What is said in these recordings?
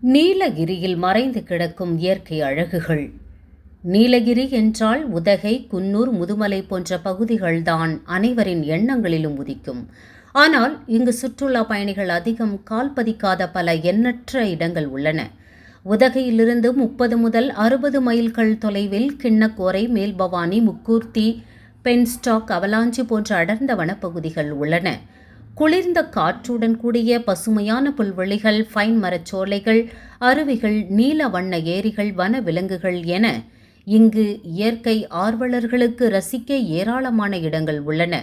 நீலகிரியில் மறைந்து கிடக்கும் இயற்கை அழகுகள். நீலகிரி என்றால் உதகை, குன்னூர், முதுமலை போன்ற பகுதிகள்தான் அனைவரின் எண்ணங்களிலும் உதிக்கும். ஆனால் இங்கு சுற்றுலா பயணிகள் அதிகம் கால் பதிக்காத பல எண்ணற்ற இடங்கள் உள்ளன. உதகையிலிருந்து 30 முதல் 60 மைல்கள் தொலைவில் கிண்ணக்கோரை, மேல்பவானி, முக்கூர்த்தி, பென்ஸ்டாக், அவலாஞ்சி போன்ற அடர்ந்த வனப்பகுதிகள் உள்ளன. குளிர்ந்த காற்றுடன் கூடிய பசுமையான புல்வெளிகள், ஃபைன் மரச்சோலைகள், அருவிகள், நீல வண்ண ஏரிகள், வன விலங்குகள் என இங்கு இயற்கை ஆர்வலர்களுக்கு ரசிக்க ஏராளமான இடங்கள் உள்ளன.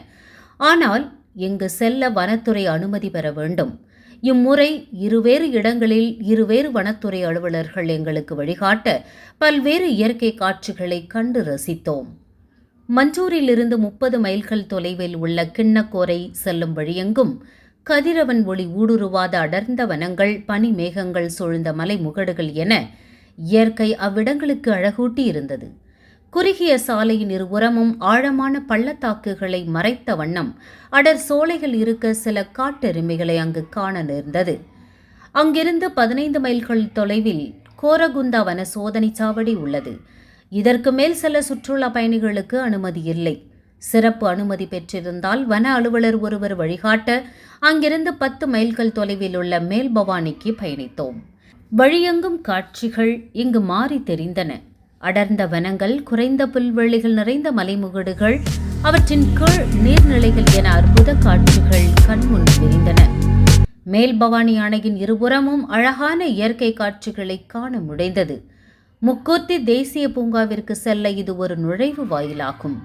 ஆனால் இங்கு செல்ல வனத்துறை அனுமதி பெற வேண்டும். இம்முறை இருவேறு இடங்களில் இருவேறு வனத்துறை அலுவலர்கள் எங்களுக்கு வழிகாட்ட பல்வேறு இயற்கை காட்சிகளை கண்டு ரசித்தோம். மஞ்சூரிலிருந்து 30 மைல்கள் தொலைவில் உள்ள கிண்ணக்கோரை செல்லும் வழியெங்கும் கதிரவன் ஒளி ஊடுருவாத அடர்ந்த வனங்கள், பனி மேகங்கள் சூழ்ந்த மலை முகடுகள் என இயற்கை அவ்விடங்களுக்கு அழகூட்டி இருந்தது. குறுகிய சாலையின் இருபுறமும் ஆழமான பள்ளத்தாக்குகளை மறைத்த வண்ணம் அடர் சோலைகள் இருக்க சில காட்டெருமைகளை அங்கு காண நேர்ந்தது. அங்கிருந்து 15 மைல்கள் தொலைவில் கோரகுந்தா வன சோதனை சாவடி உள்ளது. இதற்கு மேல் சில சுற்றுலா பயணிகளுக்கு அனுமதி இல்லை. சிறப்பு அனுமதி பெற்றிருந்தால் வன அலுவலர் ஒருவர் வழிகாட்ட அங்கிருந்து 10 மைல்கள் தொலைவில் உள்ள மேல்பவானிக்கு பயணித்தோம். வழியெங்கும் காட்சிகள் இங்கு மாறி தெரிந்தன. அடர்ந்த வனங்கள், குறைந்த புல்வெளிகள் நிறைந்த மலைமுகடுகள், அவற்றின் கீழ் நீர்நிலைகள் என அற்புத காட்சிகள் கண்முன் தெரிந்தன. மேல்பவானி அணையின் இருபுறமும் அழகான இயற்கை காட்சிகளை காண முடிந்தது. முக்கூர்த்தி தேசிய பூங்காவிற்கு செல்ல இது ஒரு நுழைவு வாயிலாகும்.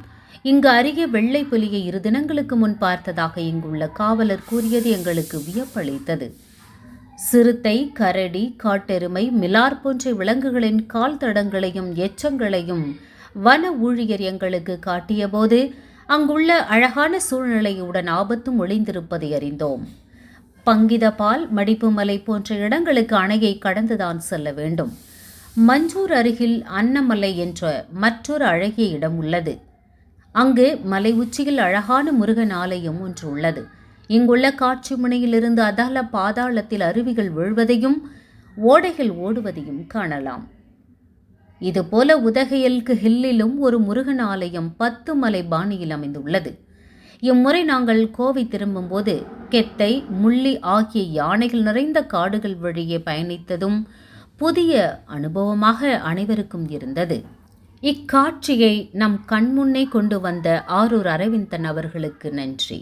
இங்கு அருகே வெள்ளை புலியை 2 தினங்களுக்கு முன் பார்த்ததாக இங்குள்ள காவலர் கூறியது எங்களுக்கு வியப்பளித்தது. சிறுத்தை, கரடி, காட்டெருமை, மிலார் போன்ற விலங்குகளின் கால் தடங்களையும் எச்சங்களையும் வன ஊழியர் எங்களுக்கு காட்டிய போது அங்குள்ள அழகான சூழ்நிலையுடன் ஆபத்தும் ஒளிந்திருப்பதை அறிந்தோம். பங்கிதபால், மடிப்புமலை போன்ற இடங்களுக்கு அணையை கடந்துதான் செல்ல வேண்டும். மஞ்சூர் அருகில் அன்னமலை என்ற மற்றொரு அழகிய இடம் உள்ளது. அங்கு மலை உச்சியில் அழகான முருகன் ஆலயம் ஒன்று உள்ளது. இங்குள்ள காட்சி முனையிலிருந்து அதால பாதாளத்தில் அருவிகள் விழுவதையும் ஓடைகள் ஓடுவதையும் காணலாம். இதுபோல உதகையல்கு ஹில்லிலும் ஒரு முருகன் ஆலயம் 10 மலை பாணியில் அமைந்துள்ளது. இம்முறை நாங்கள் கோவை திரும்பும்போது கெட்டை, முள்ளி ஆகிய யானைகள் நிறைந்த காடுகள் வழியே பயணித்ததும் புதிய அனுபவமாக அனைவருக்கும் இருந்தது. இக்காட்சியை நம் கண்முன்னே கொண்டு வந்த ஆரூர் அரவிந்தன் அவர்களுக்கு நன்றி.